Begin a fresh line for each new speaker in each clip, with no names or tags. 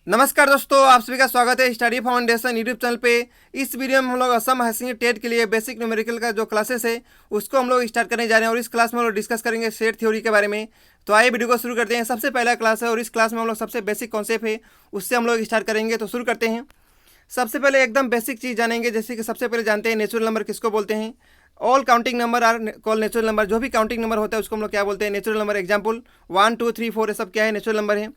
नमस्कार दोस्तों, आप सभी का स्वागत है स्टडी फाउंडेशन यूट्यूब चैनल पे। इस वीडियो में हम लोग असम हाईसिंग टेट के लिए बेसिक न्यूमेरिकल का जो क्लासेस है उसको हम लोग स्टार्ट करने जा रहे हैं और इस क्लास में हम लोग डिस्कस करेंगे सेट थ्योरी के बारे में। तो आइए वीडियो को शुरू करते हैं। सबसे पहला क्लास है और इस क्लास में हम लोग सबसे बेसिक कॉन्सेप्ट है उससे हम लोग स्टार्ट करेंगे। तो शुरू करते हैं। सबसे पहले एकदम बेसिक चीज़ जानेंगे, जैसे कि सबसे पहले जानते हैं नेचुरल नंबर किसको बोलते हैं। All counting number are call natural number. जो भी काउंटिंग नंबर होता है उसको हम लोग क्या बोलते हैं, नेचुरल नंबर। एग्जाम्पल 1 2 3 4 ये सब क्या है, नेचुरल नंबर है।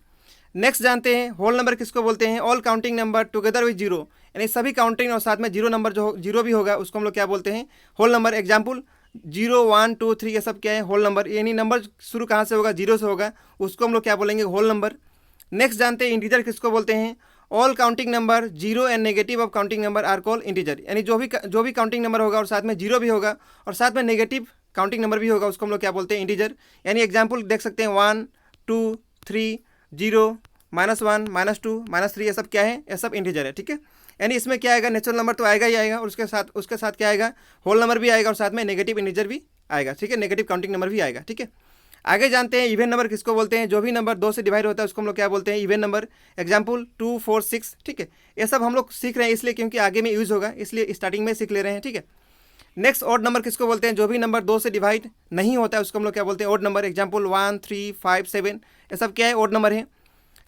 नेक्स्ट जानते हैं होल नंबर किसको बोलते हैं। All counting number together with zero, यानी सभी काउंटिंग और साथ में जीरो नंबर जो जीरो भी होगा उसको हम लोग क्या बोलते हैं, होल नंबर। एग्जाम्पल 0 1 2 3 ये सब क्या है, होल नंबर। यानी नंबर शुरू कहाँ से होगा, जीरो से होगा, उसको हम लोग क्या बोलेंगे, होल नंबर। नेक्स्ट जानते हैं इंटीजर किसको बोलते हैं। All counting number zero and negative of counting number are call integer, यानी जो भी काउंटिंग नंबर होगा और साथ में जीरो भी होगा और साथ में नेगेटिव काउंटिंग नंबर भी होगा उसको हम लोग क्या बोलते हैं, इंटीजर। यानी एग्जाम्पल देख सकते हैं 1 2 3 0 -1 -2 -3 ये सब क्या है, ये सब इंटीजर है। ठीक है, यानी इसमें क्या आएगा, नेचुरल नंबर तो आएगा ही आएगा और उसके साथ क्या आएगा, होल नंबर भी आएगा और साथ में नेगेटिव इंटीजर भी आएगा। ठीक है, नेगेटिव काउंटिंग नंबर भी आएगा। ठीक है, आगे जानते हैं इवन नंबर किसको बोलते हैं। जो भी नंबर 2 से डिवाइड होता है उसको हम लोग क्या बोलते हैं, इवन नंबर। एग्जाम्पल 2 4 6। ठीक है, ये सब हम लोग सीख रहे हैं इसलिए क्योंकि आगे में यूज़ होगा, इसलिए स्टार्टिंग में सीख ले रहे हैं। ठीक है, नेक्स्ट ऑड नंबर किसको बोलते हैं। जो भी नंबर 2 से डिवाइड नहीं होता है उसको हम लोग क्या बोलते हैं, ऑड नंबर। एग्जाम्पल 1 3 5 7 ये सब क्या है, ऑड नंबर है।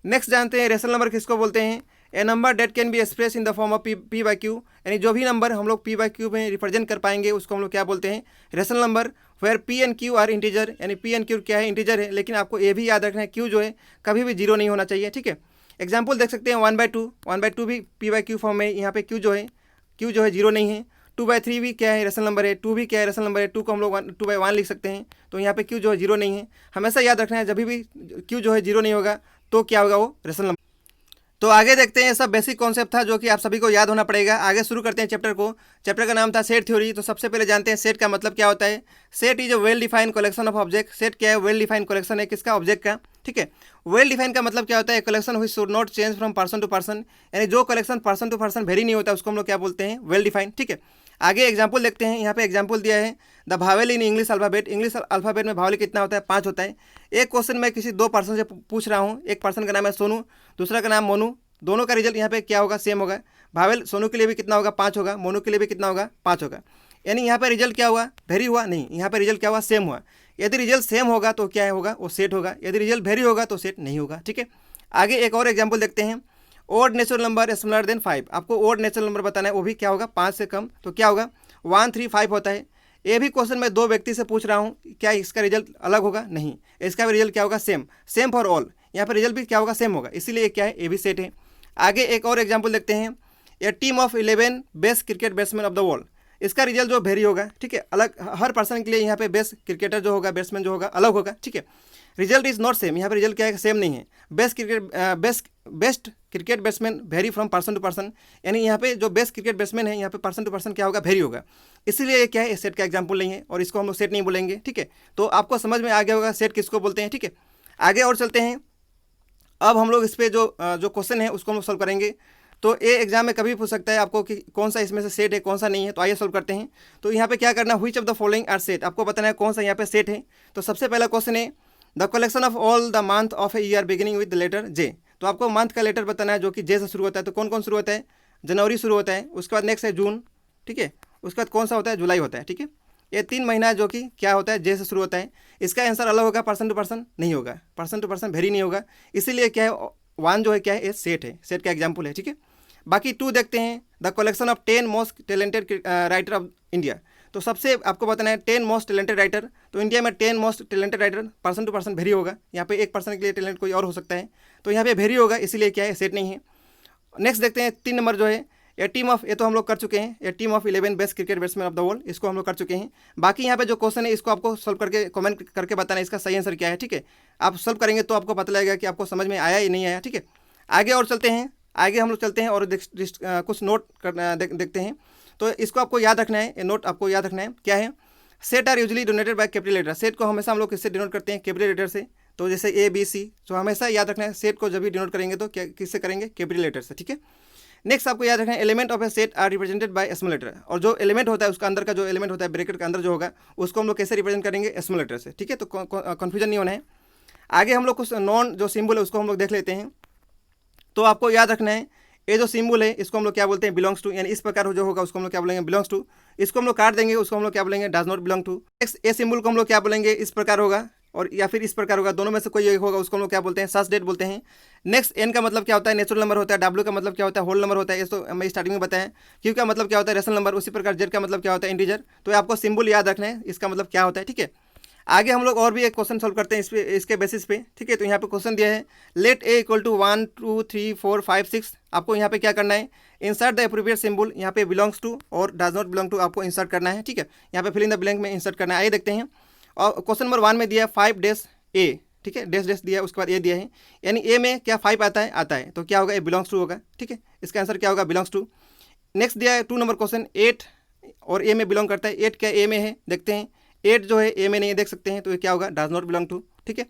नेक्स्ट जानते हैं रेशनल नंबर किसको बोलते हैं। A number that can be express in the form of P by Q, यानी जो भी नंबर हम लोग पी बाई क्यू में रिप्रेजेंट कर पाएंगे उसको हम लोग क्या बोलते हैं, rational number. Where P and Q are integer, यानी पी एंड क्यू क्या है, इंटीजर है। लेकिन आपको ये भी याद रखना है क्यू जो है कभी भी जीरो नहीं होना चाहिए। ठीक है, एग्जाम्पल देख सकते हैं 1/2 भी पी बाई क्यू फॉर्म में। यहाँ पे क्यू जो है जीरो नहीं है। 2/3 भी क्या है, रेशनल नंबर है। 2 भी क्या है, रेशनल नंबर है। 2 को हम लोग 2/1 लिख सकते हैं। तो यहाँ पे क्यू जो है जीरो नहीं है। हमेशा याद रखना है जब भी क्यू जो है जीरो नहीं होगा तो क्या होगा, वो रेशनल नंबर। तो आगे देखते हैं, सब बेसिक कॉन्सेप्ट था जो कि आप सभी को याद होना पड़ेगा। आगे शुरू करते हैं चैप्टर को। चैप्टर का नाम था सेट थ्योरी। तो सबसे पहले जानते हैं सेट का मतलब क्या होता है। Set is a well defined collection of object. Set क्या है, वेल डिफाइंड कलेक्शन है किसका, ऑब्जेक्ट का। ठीक है, वेल डिफाइंड का मतलब क्या होता है, कलेक्शन हुई should not change from person to person, यानी जो collection person to person vary नहीं होता उसको हम लोग क्या बोलते हैं, वेल डिफाइंड। ठीक है, आगे एग्जाम्पल देखते हैं। यहाँ पे एग्जाम्पल दिया है the vowel in English alphabet. English alphabet में भावेल कितना होता है, 5 होता है। एक क्वेश्चन मैं किसी 2 पर्सन से पूछ रहा हूँ। एक पर्सन का नाम है सोनू, दूसरा का नाम मोनू। दोनों का रिजल्ट यहाँ पे क्या होगा, सेम होगा। भावेल सोनू के लिए भी कितना होगा, 5 होगा। मोनू के लिए भी कितना होगा, 5 होगा। यानी यहाँ पे रिजल्ट क्या हुआ, वेरी हुआ नहीं, यहाँ पे रिजल्ट क्या हुआ, सेम हुआ। यदि रिजल्ट सेम होगा तो क्या होगा, वो सेट होगा। यदि रिजल्ट वेरी होगा तो सेट नहीं होगा। ठीक है, आगे एक और एग्जाम्पल देखते हैं। Odd natural number smaller than 5। आपको ओड नेचुरल नंबर बताना है, वो भी क्या होगा, 5 से कम। तो क्या होगा, 1 3 5 होता है। ये भी क्वेश्चन मैं 2 व्यक्ति से पूछ रहा हूँ, क्या इसका रिजल्ट अलग होगा, नहीं। इसका भी रिजल्ट क्या होगा, सेम। सेम फॉर ऑल, यहाँ पर रिजल्ट भी क्या होगा, सेम होगा। इसीलिए क्या है, ये भी सेट है। आगे एक और एग्जाम्पल देखते हैं। A team of 11 best cricket batsman of the world. इसका रिजल्ट जो वेरी होगा। ठीक है, अलग हर पर्सन के लिए यहाँ पे बेस्ट क्रिकेटर जो होगा, बैट्समैन जो होगा, अलग होगा। ठीक है, रिजल्ट इज नॉट सेम। यहाँ पे रिजल्ट क्या है, सेम नहीं है। Best cricket batsman vary from person to person, यानी यहाँ पे जो बेस्ट क्रिकेट बैट्समैन है यहाँ पे पर्सन टू पर्सन क्या होगा, वेरी होगा। इसलिए ये क्या है, सेट का एग्जाम्पल नहीं है और इसको हम लोग सेट नहीं बोलेंगे। ठीक है, तो आपको समझ में आ गया होगा सेट किसको बोलते हैं। ठीक है, आगे और चलते हैं। अब हम लोग इस पर जो क्वेश्चन है उसको हम लोग सॉल्व करेंगे। तो ये एग्जाम में कभी पूछ सकता है आपको कि कौन सा इसमें से सेट है कौन सा नहीं है। तो आइए सॉल्व करते हैं। तो यहाँ पे क्या करना, which of the following are set, आपको बताना है कौन सा यहाँ पे सेट है। तो सबसे पहला क्वेश्चन है the collection of all the month of a year beginning with the letter J. तो आपको मंथ का लेटर बताना है जो कि जे से शुरू होता है। तो कौन कौन शुरू होता है, जनवरी शुरू होता है, उसके बाद नेक्स्ट है जून। ठीक है, उसके बाद कौन सा होता है, जुलाई होता है। ठीक है, ये 3 महीना है जो कि क्या होता है, जे से शुरू होता है। इसका आंसर अलग होगा, पर्सन टू पर्सन नहीं होगा, पर्सन टू पर्सन वेरी नहीं होगा। इसीलिए क्या है, 1 जो है क्या है, ये सेट है, सेट का एग्जाम्पल है। ठीक है, बाकी 2 देखते हैं। The collection of 10 most talented writer of India. तो सबसे आपको बताना है 10 मोस्ट टैलेंटेड राइटर। तो इंडिया में 10 most talented writer person to person vary होगा। यहाँ पे एक पर्सन के लिए टैलेंट कोई और हो सकता है, तो यहाँ पे वेरी होगा, इसीलिए क्या है, सेट नहीं है। नेक्स्ट देखते हैं 3 नंबर जो है, ए टीम ऑफ, ये तो हम लोग कर चुके हैं। A team of 11 best cricket batsman of the world, इसको हम लोग कर चुके हैं। बाकी यहाँ पे जो क्वेश्चन है इसको आपको सोल्व करके कमेंट करके बताना है इसका सही आंसर क्या है। ठीक है, आप सोल्व करेंगे तो आपको पता लगेगा कि आपको समझ में आया या नहीं आया। ठीक है, आगे और चलते हैं। आगे हम लोग चलते हैं और कुछ नोट देखते हैं। तो इसको आपको याद रखना है, ये नोट आपको याद रखना है क्या है। Set are usually donated by capital letter. Set को हमेशा हम लोग किससे डिनोट करते हैं, कैपिटल लेटर से। तो जैसे ए बी सी, तो हमेशा याद रखना है सेट को जब भी डिनोट करेंगे तो क्या किससे करेंगे, कैपिटल लेटर से। ठीक है, नेक्स्ट आपको याद रखना है element of a set are represented by small letter. और जो एलिमेंट होता है उसका अंदर का जो एलिमेंट होता है ब्रैकेट के अंदर जो होगा उसको हम लोग कैसे रिप्रेजेंट करेंगे, स्मॉल लेटर से। ठीक है, तो कन्फ्यूजन नहीं होना है। आगे हम लोग कुछ नॉन जो सिंबल है उसको हम लोग देख लेते हैं। तो आपको याद रखना है ये जो सिंबल है इसको हम लोग क्या बोलते हैं, बिलोंग्स टू, यानी इस प्रकार जो होगा उसको हम लोग क्या बोलेंगे, बिलोंग्स टू। इसको हम लोग काट देंगे, उसको हम लोग क्या बोलेंगे, does not belong to. Next ये सिंबल को हम लोग क्या बोलेंगे, इस प्रकार होगा और या फिर इस प्रकार होगा, दोनों में से कोई एक होगा, उसको हम लोग क्या बोलते हैं, सच डेट बोलते हैं। नेक्स्ट एन का मतलब क्या होता है, नेचुरल नंबर होता है। डब्ल्यू का मतलब क्या होता है, होल नंबर होता है, ये तो मैं स्टार्टिंग में बताया। क्यू का मतलब क्या होता है, रेशनल नंबर। उसी प्रकार जेड का मतलब क्या होता है, इंटीजर। तो आपको सिंबल याद रखना है, इसका मतलब क्या होता है, ठीक है। आगे हम लोग और भी एक क्वेश्चन सोल्व करते हैं इसके बेसिस पे, ठीक है। तो यहाँ पे क्वेश्चन दिया है, लेट ए इक्वल टू 1 2 3 4 5 6। आपको यहाँ पे क्या करना है, इंसर्ट द एप्रोप्रिएट सिंबल। यहाँ पे बिलोंग्स टू और डज नॉट बिलोंग टू आपको इंसर्ट करना है, ठीक है। यहाँ पे फिल इन द ब्लैंक में इंसर्ट करना है। आइए देखते हैं। और क्वेश्चन नंबर 1 में दिया है 5 डैश ए, ठीक है, डैश डैश दिया है, उसके बाद ए दिया है, यानी ए में क्या 5 आता है, तो क्या होगा, ए बिलोंग्स टू होगा, ठीक है। इसका आंसर क्या होगा, बिलोंग्स टू। नेक्स्ट दिया है 2 नंबर क्वेश्चन, 8 और ए में बिलोंग करता है। 8 क्या ए में है, देखते हैं। 8 जो है ए में नहीं है, देख सकते हैं, तो ये क्या होगा, डज नॉट बिलोंग टू, ठीक है।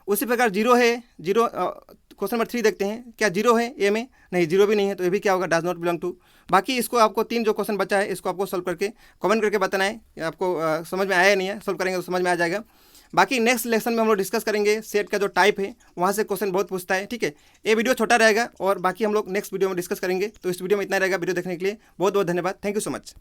उसी प्रकार 0 है, 0 क्वेश्चन नंबर 3 देखते हैं, क्या 0 है ए में, नहीं 0 भी नहीं है, तो ये भी क्या होगा, डज नॉट बिलोंग टू। बाकी इसको आपको 3 जो क्वेश्चन बचा है इसको आपको सोल्व करके कमेंट करके बताना है आपको समझ में आया या नहीं है। सोल्व करेंगे तो समझ में आ जाएगा। बाकी नेक्स्ट लेसन में हम लोग डिस्कस करेंगे सेट का जो टाइप है, वहाँ से क्वेश्चन बहुत पूछता है, ठीक है। ये वीडियो छोटा रहेगा और बाकी हम लोग नेक्स्ट वीडियो में डिस्कस करेंगे। तो इस वीडियो में इतना रहेगा। वीडियो देखने के लिए बहुत बहुत धन्यवाद। Thank you so much.